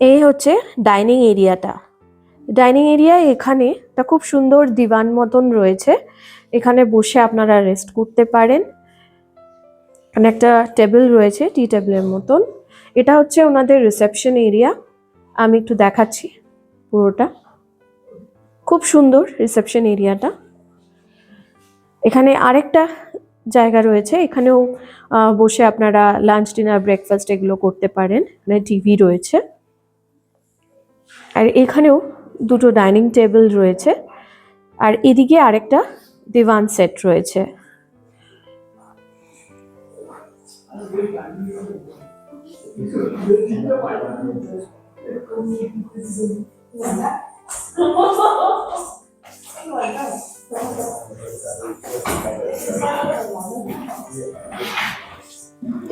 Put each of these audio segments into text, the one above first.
এই হচ্ছে ডাইনিং এরিয়াটা। ডাইনিং এরিয়া এখানে একটা খুব সুন্দর দিওয়ান মতন রয়েছে, এখানে বসে আপনারা রেস্ট করতে পারেন। এখানে একটা টেবিল রয়েছে টি টেবিলের মতন। এটা হচ্ছে ওনাদের রিসেপশন এরিয়া, আমি একটু দেখাচ্ছি পুরোটা। খুব সুন্দর রিসেপশন এরিয়াটা। এখানে আরেকটা জায়গা রয়েছে, এখানেও বসে আপনারা লাঞ্চ ডিনার ব্রেকফাস্ট এগুলো করতে পারেন। এখানে টিভি রয়েছে, আর এখানেও দুটো ডাইনিং টেবিল রয়েছে, আর এদিকে আরেকটা দিওয়ান সেট রয়েছে।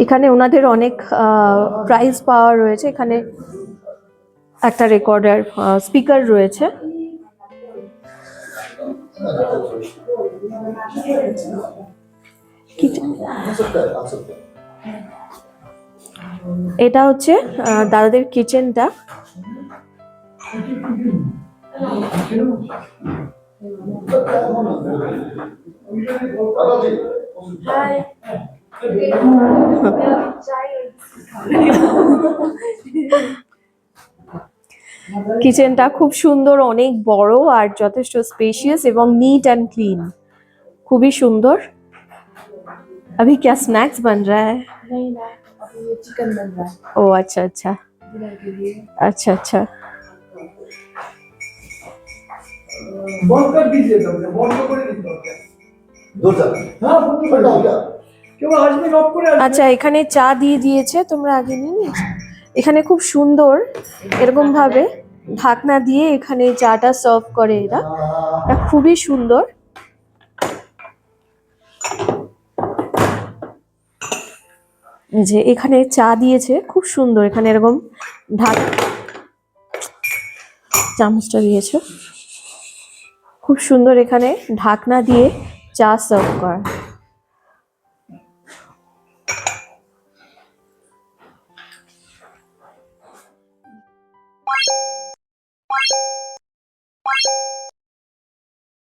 এখানে ওনাদের অনেক প্রাইজ পাওয়া রয়েছে, এখানে একটা রেকর্ডার স্পিকার রয়েছে। এটা হচ্ছে দাদাদের কিচেনটা। কিচেনটা খুব সুন্দর, অনেক বড় আর যথেষ্ট স্পেশিয়াস এবং নিট অ্যান্ড ক্লিন, খুবই সুন্দর। अभी क्या स्नैक्स बन रहा है? नहीं ना, अभी ये चिकन बन रहा है ओ अच्छा अच्छा डिनर के लिए। अच्छा अच्छा। बंद कर दीजिए, बंद করে দিতে হবে। দরজা হ্যাঁ বন্ধ করে দাও। কেউ আসবে নক করে আসবে। আচ্ছা, এখানে চা দিয়ে দিয়েছে, তোমরা আগে নিয়ে নিয়েছো। এখানে খুব সুন্দর এরকম ভাবে ঢাকনা দিয়ে এখানে চাটা সার্ভ করে এরা, এটা খুবই সুন্দর। যে এখানে চা দিয়েছে খুব সুন্দর, এখানে এরকম চামচটা দিয়েছে খুব সুন্দর, এখানে ঢাকনা দিয়ে চা সার্ভ করা।